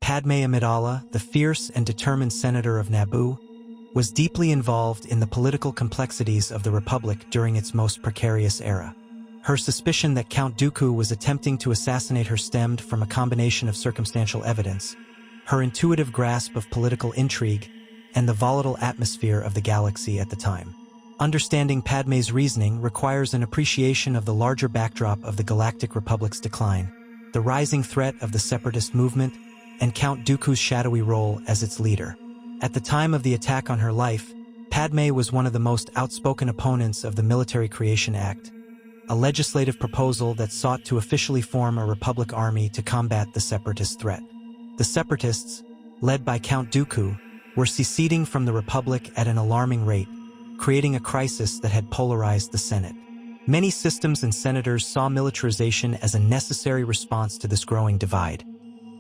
Padmé Amidala, the fierce and determined senator of Naboo, was deeply involved in the political complexities of the Republic during its most precarious era. Her suspicion that Count Dooku was attempting to assassinate her stemmed from a combination of circumstantial evidence, her intuitive grasp of political intrigue, and the volatile atmosphere of the galaxy at the time. Understanding Padmé's reasoning requires an appreciation of the larger backdrop of the Galactic Republic's decline, the rising threat of the Separatist movement, and Count Dooku's shadowy role as its leader. At the time of the attack on her life, Padmé was one of the most outspoken opponents of the Military Creation Act, a legislative proposal that sought to officially form a Republic army to combat the Separatist threat. The Separatists, led by Count Dooku, were seceding from the Republic at an alarming rate, creating a crisis that had polarized the Senate. Many systems and senators saw militarization as a necessary response to this growing divide,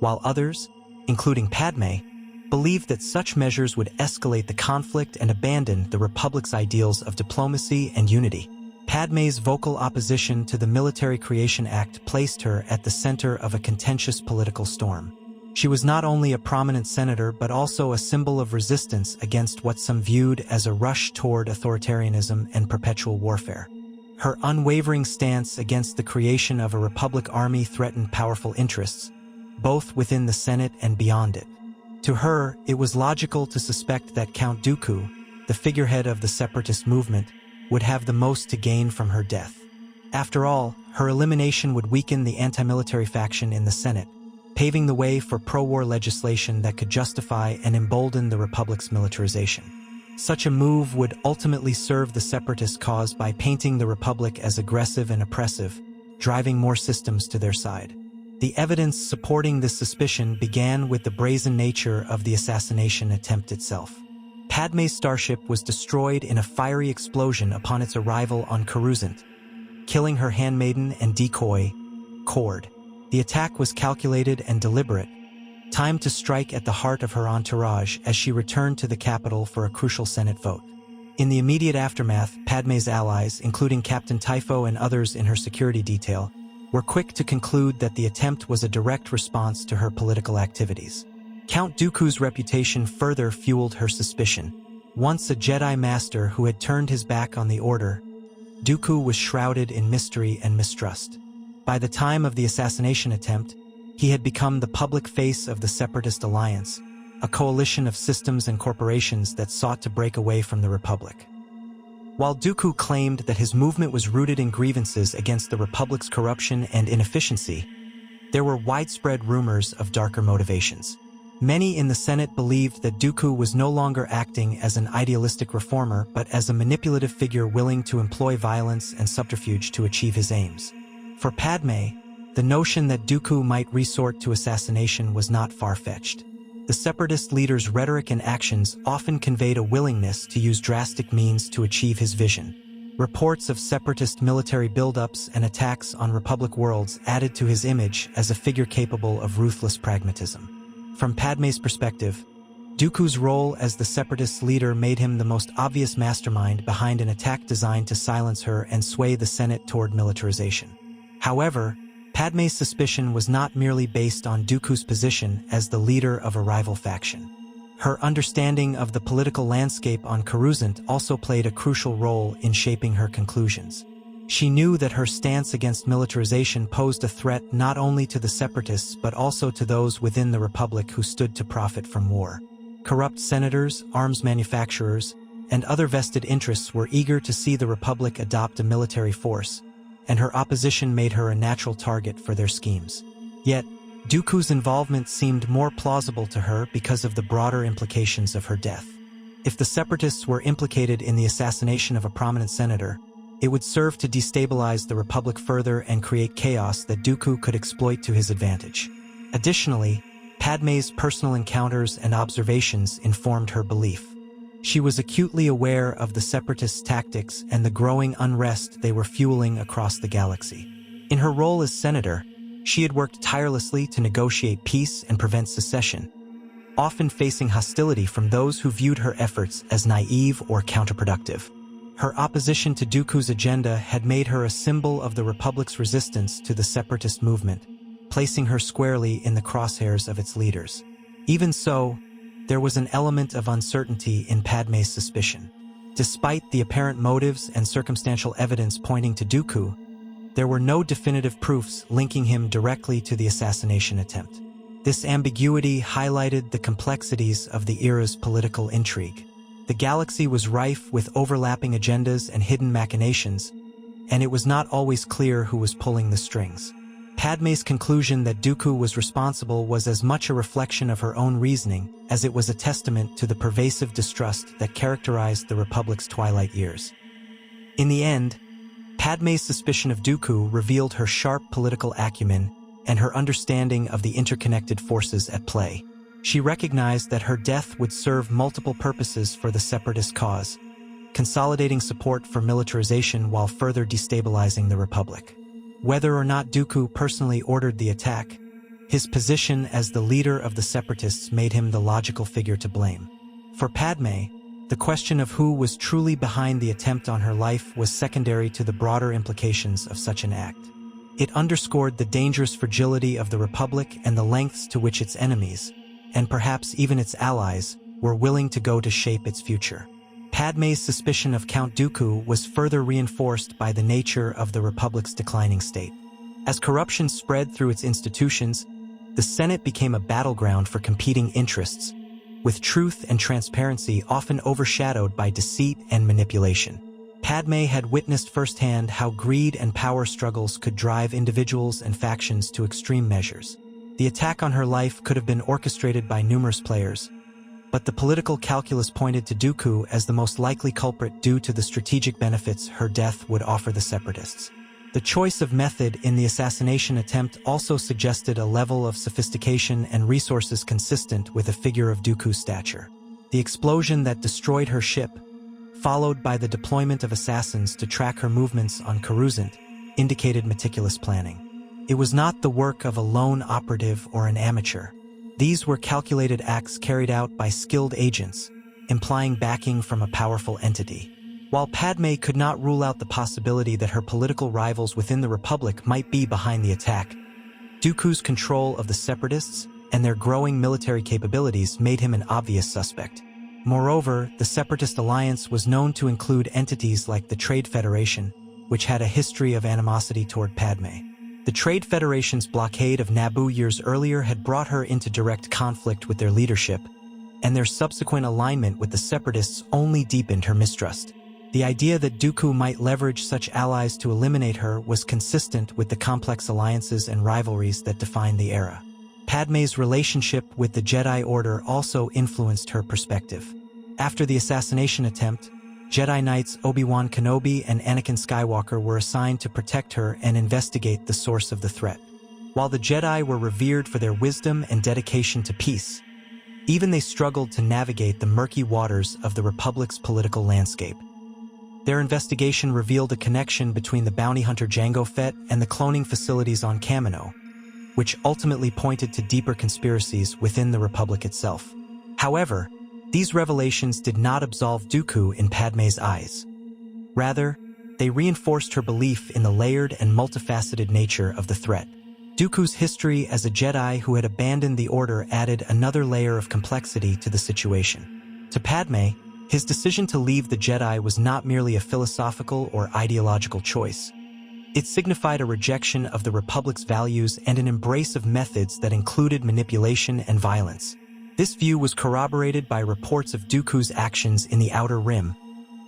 while others, including Padmé, believed that such measures would escalate the conflict and abandon the Republic's ideals of diplomacy and unity. Padmé's vocal opposition to the Military Creation Act placed her at the center of a contentious political storm. She was not only a prominent senator but also a symbol of resistance against what some viewed as a rush toward authoritarianism and perpetual warfare. Her unwavering stance against the creation of a Republic army threatened powerful interests, both within the Senate and beyond it. To her, it was logical to suspect that Count Dooku, the figurehead of the Separatist movement, would have the most to gain from her death. After all, her elimination would weaken the anti-military faction in the Senate, paving the way for pro-war legislation that could justify and embolden the Republic's militarization. Such a move would ultimately serve the Separatist cause by painting the Republic as aggressive and oppressive, driving more systems to their side. The evidence supporting this suspicion began with the brazen nature of the assassination attempt itself. Padmé's starship was destroyed in a fiery explosion upon its arrival on Coruscant, killing her handmaiden and decoy, Cord. The attack was calculated and deliberate, timed to strike at the heart of her entourage as she returned to the capital for a crucial Senate vote. In the immediate aftermath, Padmé's allies, including Captain Typho and others in her security detail, were quick to conclude that the attempt was a direct response to her political activities. Count Dooku's reputation further fueled her suspicion. Once a Jedi Master who had turned his back on the Order, Dooku was shrouded in mystery and mistrust. By the time of the assassination attempt, he had become the public face of the Separatist Alliance, a coalition of systems and corporations that sought to break away from the Republic. While Dooku claimed that his movement was rooted in grievances against the Republic's corruption and inefficiency, there were widespread rumors of darker motivations. Many in the Senate believed that Dooku was no longer acting as an idealistic reformer but as a manipulative figure willing to employ violence and subterfuge to achieve his aims. For Padmé, the notion that Dooku might resort to assassination was not far-fetched. The Separatist leader's rhetoric and actions often conveyed a willingness to use drastic means to achieve his vision. Reports of Separatist military buildups and attacks on Republic worlds added to his image as a figure capable of ruthless pragmatism. From Padmé's perspective, Dooku's role as the Separatist leader made him the most obvious mastermind behind an attack designed to silence her and sway the Senate toward militarization. However, Padmé's suspicion was not merely based on Dooku's position as the leader of a rival faction. Her understanding of the political landscape on Coruscant also played a crucial role in shaping her conclusions. She knew that her stance against militarization posed a threat not only to the Separatists but also to those within the Republic who stood to profit from war. Corrupt senators, arms manufacturers, and other vested interests were eager to see the Republic adopt a military force, and her opposition made her a natural target for their schemes. Yet, Dooku's involvement seemed more plausible to her because of the broader implications of her death. If the Separatists were implicated in the assassination of a prominent senator, it would serve to destabilize the Republic further and create chaos that Dooku could exploit to his advantage. Additionally, Padmé's personal encounters and observations informed her belief. She was acutely aware of the Separatists' tactics and the growing unrest they were fueling across the galaxy. In her role as senator, she had worked tirelessly to negotiate peace and prevent secession, often facing hostility from those who viewed her efforts as naive or counterproductive. Her opposition to Dooku's agenda had made her a symbol of the Republic's resistance to the Separatist movement, placing her squarely in the crosshairs of its leaders. Even so, there was an element of uncertainty in Padmé's suspicion. Despite the apparent motives and circumstantial evidence pointing to Dooku, there were no definitive proofs linking him directly to the assassination attempt. This ambiguity highlighted the complexities of the era's political intrigue. The galaxy was rife with overlapping agendas and hidden machinations, and it was not always clear who was pulling the strings. Padmé's conclusion that Dooku was responsible was as much a reflection of her own reasoning as it was a testament to the pervasive distrust that characterized the Republic's twilight years. In the end, Padmé's suspicion of Dooku revealed her sharp political acumen and her understanding of the interconnected forces at play. She recognized that her death would serve multiple purposes for the Separatist cause, consolidating support for militarization while further destabilizing the Republic. Whether or not Dooku personally ordered the attack, his position as the leader of the Separatists made him the logical figure to blame. For Padmé, the question of who was truly behind the attempt on her life was secondary to the broader implications of such an act. It underscored the dangerous fragility of the Republic and the lengths to which its enemies, and perhaps even its allies, were willing to go to shape its future. Padmé's suspicion of Count Dooku was further reinforced by the nature of the Republic's declining state. As corruption spread through its institutions, the Senate became a battleground for competing interests, with truth and transparency often overshadowed by deceit and manipulation. Padmé had witnessed firsthand how greed and power struggles could drive individuals and factions to extreme measures. The attack on her life could have been orchestrated by numerous players, but the political calculus pointed to Dooku as the most likely culprit due to the strategic benefits her death would offer the Separatists. The choice of method in the assassination attempt also suggested a level of sophistication and resources consistent with a figure of Dooku's stature. The explosion that destroyed her ship, followed by the deployment of assassins to track her movements on Coruscant, indicated meticulous planning. It was not the work of a lone operative or an amateur. These were calculated acts carried out by skilled agents, implying backing from a powerful entity. While Padmé could not rule out the possibility that her political rivals within the Republic might be behind the attack, Dooku's control of the Separatists and their growing military capabilities made him an obvious suspect. Moreover, the Separatist alliance was known to include entities like the Trade Federation, which had a history of animosity toward Padmé. The Trade Federation's blockade of Naboo years earlier had brought her into direct conflict with their leadership, and their subsequent alignment with the Separatists only deepened her mistrust. The idea that Dooku might leverage such allies to eliminate her was consistent with the complex alliances and rivalries that defined the era. Padmé's relationship with the Jedi Order also influenced her perspective. After the assassination attempt, Jedi Knights Obi-Wan Kenobi and Anakin Skywalker were assigned to protect her and investigate the source of the threat. While the Jedi were revered for their wisdom and dedication to peace, even they struggled to navigate the murky waters of the Republic's political landscape. Their investigation revealed a connection between the bounty hunter Jango Fett and the cloning facilities on Kamino, which ultimately pointed to deeper conspiracies within the Republic itself. However, these revelations did not absolve Dooku in Padmé's eyes. Rather, they reinforced her belief in the layered and multifaceted nature of the threat. Dooku's history as a Jedi who had abandoned the Order added another layer of complexity to the situation. To Padmé, his decision to leave the Jedi was not merely a philosophical or ideological choice. It signified a rejection of the Republic's values and an embrace of methods that included manipulation and violence. This view was corroborated by reports of Dooku's actions in the Outer Rim,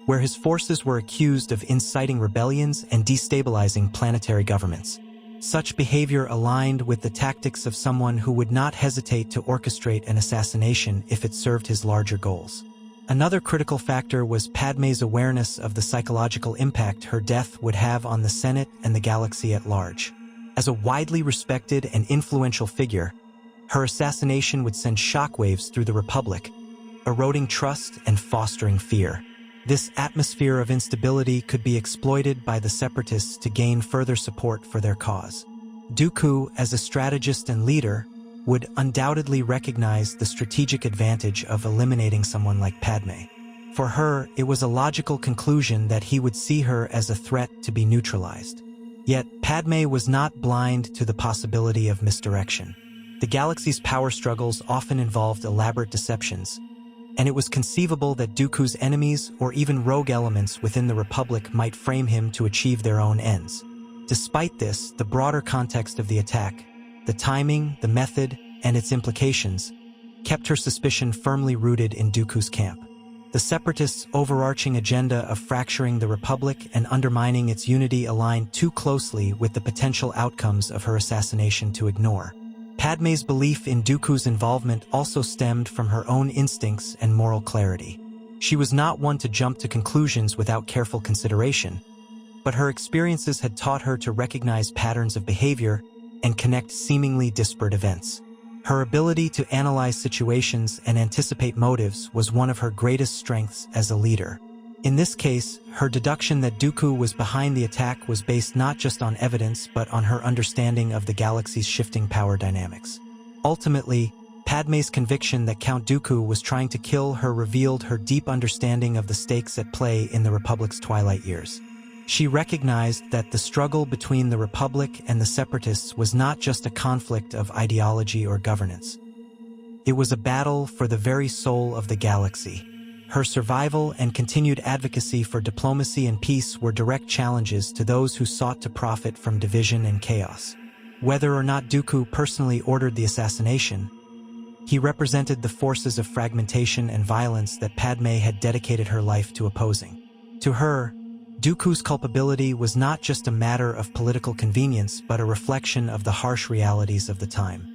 where his forces were accused of inciting rebellions and destabilizing planetary governments. Such behavior aligned with the tactics of someone who would not hesitate to orchestrate an assassination if it served his larger goals. Another critical factor was Padmé's awareness of the psychological impact her death would have on the Senate and the galaxy at large. As a widely respected and influential figure, her assassination would send shockwaves through the Republic, eroding trust and fostering fear. This atmosphere of instability could be exploited by the Separatists to gain further support for their cause. Dooku, as a strategist and leader, would undoubtedly recognize the strategic advantage of eliminating someone like Padmé. For her, it was a logical conclusion that he would see her as a threat to be neutralized. Yet, Padmé was not blind to the possibility of misdirection. The galaxy's power struggles often involved elaborate deceptions, and it was conceivable that Dooku's enemies or even rogue elements within the Republic might frame him to achieve their own ends. Despite this, the broader context of the attack, the timing, the method, and its implications, kept her suspicion firmly rooted in Dooku's camp. The Separatists' overarching agenda of fracturing the Republic and undermining its unity aligned too closely with the potential outcomes of her assassination to ignore. Padmé's belief in Dooku's involvement also stemmed from her own instincts and moral clarity. She was not one to jump to conclusions without careful consideration, but her experiences had taught her to recognize patterns of behavior and connect seemingly disparate events. Her ability to analyze situations and anticipate motives was one of her greatest strengths as a leader. In this case, her deduction that Dooku was behind the attack was based not just on evidence but on her understanding of the galaxy's shifting power dynamics. Ultimately, Padmé's conviction that Count Dooku was trying to kill her revealed her deep understanding of the stakes at play in the Republic's twilight years. She recognized that the struggle between the Republic and the Separatists was not just a conflict of ideology or governance. It was a battle for the very soul of the galaxy. Her survival and continued advocacy for diplomacy and peace were direct challenges to those who sought to profit from division and chaos. Whether or not Dooku personally ordered the assassination, he represented the forces of fragmentation and violence that Padmé had dedicated her life to opposing. To her, Dooku's culpability was not just a matter of political convenience but a reflection of the harsh realities of the time.